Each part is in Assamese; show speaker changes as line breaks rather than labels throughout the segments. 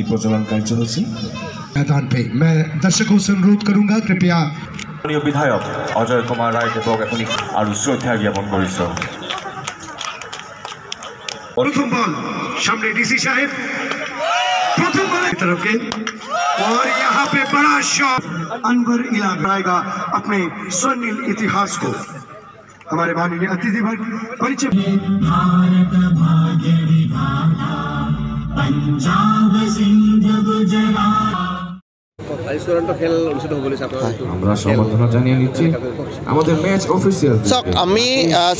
की प्रचलन कार्यसूची
मैदान पे मैं दर्शकों से अनुरोध करूंगा कृपया
विधायक अजय कुमार राय देवक एखनी और श्रद्धा ज्ञापन करिছো
प्रथम बॉल सामने डीसी साहब प्रथम बॉल की तरफ के और यहाँ पे बड़ा शॉट अनवर इलाका आएगा अपने स्वर्णिम इतिहास को हमारे माननीय अतिथि वर्ग परिचय
भारत भाग्य विधाता पंजाब सिंध गुजरात
আমরা সম্বর্ধনা জানিয়ে নিচ্ছি আমাদের ম্যাচ অফিসিয়াল
চাওক আমি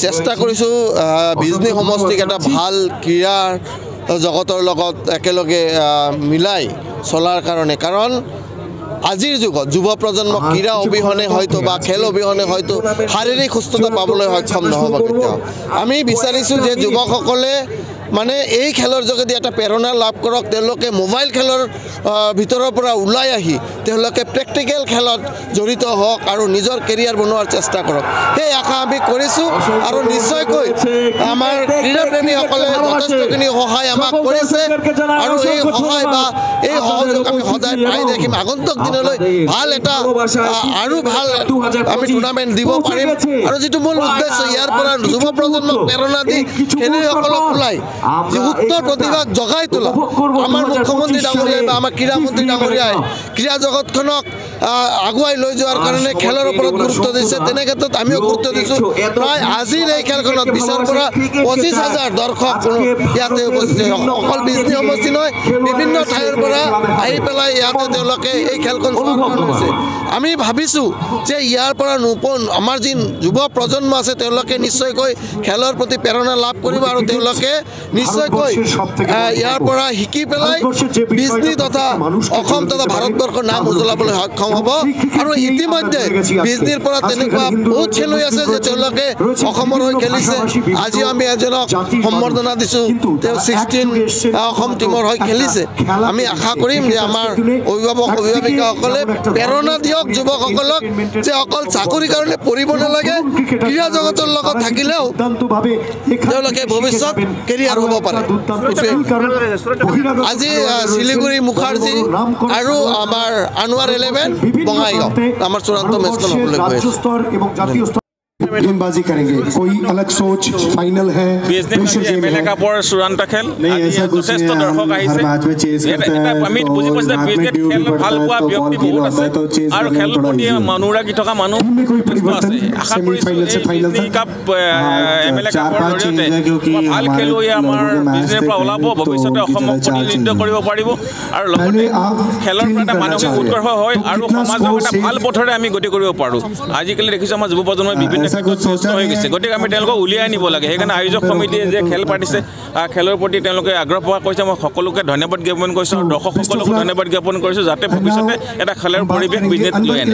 চেষ্টা কৰিছো বিজনী সমষ্টিক এটা ভাল ক্ৰীড়াৰ জগতৰ লগত একেলগে মিলাই চলাৰ কাৰণে কাৰণ আজিৰ যুগত যুৱ প্ৰজন্ম ক্ৰীড়া অবিহনে হয়তো বা খেল অবিহনে হয়তো শাৰীৰিক সুস্থতা পাবলৈ সক্ষম নহ'ব কেতিয়াও আমি বিচাৰিছো যে যুৱকসকলে মানে এই খেলৰ যোগেদি এটা প্ৰেৰণা লাভ কৰক তেওঁলোকে মোবাইল খেলৰ ভিতৰৰ পৰা ওলাই আহি তেওঁলোকে প্ৰেক্টিকেল খেলত জড়িত হওক আৰু নিজৰ কেৰিয়াৰ বনোৱাৰ চেষ্টা কৰক সেই আশা আমি কৰিছোঁ আৰু নিশ্চয়কৈ আমাৰ ক্ৰীড়াপ্ৰেমীসকলে যথেষ্টখিনি সহায় আমাক কৰিছে আৰু এই সহায় বা এই সহযোগ আমি সদায় পাই দেখিম আগন্তুক দিনলৈ ভাল এটা আৰু ভাল আমি টুৰ্ণামেণ্ট দিব পাৰিম আৰু যিটো মূল উদ্দেশ্য ইয়াৰ পৰা যুৱ প্ৰজন্মক প্ৰেৰণা দি খেলুৱৈসকলক ওলাই যে উত্তৰ প্ৰতিভাক জগাই তোলা আমাৰ মুখ্যমন্ত্ৰী ডাঙৰীয়াই বা আমাৰ ক্ৰীড়া মন্ত্ৰী ডাঙৰীয়াই ক্ৰীড়া জগতখনক আগুৱাই লৈ যোৱাৰ কাৰণে খেলৰ ওপৰত গুৰুত্ব দিছে তেনে ক্ষেত্ৰত আমিও গুৰুত্ব দিছোঁ প্ৰায় আজিৰ এই খেলখনত 20ৰ পৰা 25,000 দৰ্শক ইয়াতে উপস্থিত অকল বিজনী সমষ্টি নহয় বিভিন্ন ঠাইৰ পৰা আহি পেলাই ইয়াতে তেওঁলোকে এই খেলখন কৰিছে আমি ভাবিছোঁ যে ইয়াৰ পৰা আমাৰ যি যুৱ প্ৰজন্ম আছে তেওঁলোকে নিশ্চয়কৈ খেলৰ প্ৰতি প্ৰেৰণা লাভ কৰিব আৰু তেওঁলোকে নিশ্চয়কৈ ইয়াৰ পৰা শিকি পেলাই বিজনী তথা অসম তথা ভাৰতবৰ্ষৰ নাম উজ্বলাবলৈ সক্ষম হ'ব আৰু ইতিমধ্যে বিজনীৰ পৰা তেনেকুৱা বহুত খেলুৱৈ আছে যে তেওঁলোকে অসমৰ হৈ খেলিছে আজি আমি এজনক সম্বৰ্ধনা দিছোঁ তেওঁ 16 অসম টীমৰ হৈ খেলিছে আমি আশা কৰিম যে আমাৰ অভিভাৱক অভিভাৱিকাসকলে প্ৰেৰণা দিয়ক যুৱকসকলক যে অকল চাকৰিৰ কাৰণে পঢ়িব নালাগে ক্ৰীড়া জগতৰ লগত থাকিলেও তেওঁলোকে ভৱিষ্যত কেৰিয়াৰ হ'ব পাৰে আজি শিলিগুৰি মুখাৰ্জী আৰু আমাৰ আনোৱাৰ 11 বঙাইগাঁও আমাৰ চূড়ান্ত মেচখন হ'বলৈ গৈ আছে
गेंदबाजी करेंगे कोई अलग सोच फाइनल है
एमएलए কাপৰ চূড়ান্ত খেল যথেষ্ট দৰ্শক আহিছে আমি বুজি পাইছোঁ বিজনেট খেল ভাল পোৱা ব্যক্তি বহুত আছে আৰু খেলৰ প্ৰতি মনোৰাগী থকা মানুহ আছে আশা কৰিছোঁ কাপ এমএলএ কাপৰ জৰিয়তে ভাল খেলুৱৈ আমাৰ বিজনেটৰ পৰা ওলাব ভৱিষ্যতে অসমক প্ৰতিনিধিত্ব কৰিব পাৰিব আৰু লগতে খেলৰ পৰা এটা মানসিক উৎকৰ্ষ হয় আৰু সমাজক এটা ভাল পথৰে আমি গতি কৰিব পাৰোঁ আজিকালি দেখিছোঁ আমাৰ যুৱ প্ৰজন্মই বিভিন্ন হৈ গৈছে গতিকে আমি তেওঁলোকক উলিয়াই নিব লাগে সেইকাৰণে আয়োজক সমিতিয়ে যে খেল পাতিছে খেলৰ প্ৰতি তেওঁলোকে আগ্ৰহ প্ৰকাশ কৰিছে মই সকলোকে ধন্যবাদ জ্ঞাপন কৰিছোঁ আৰু দৰ্শকসকলকো ধন্যবাদ জ্ঞাপন কৰিছোঁ যাতে ভৱিষ্যতে এটা খেলৰ পৰিৱেশ বিজনেট লৈ আনে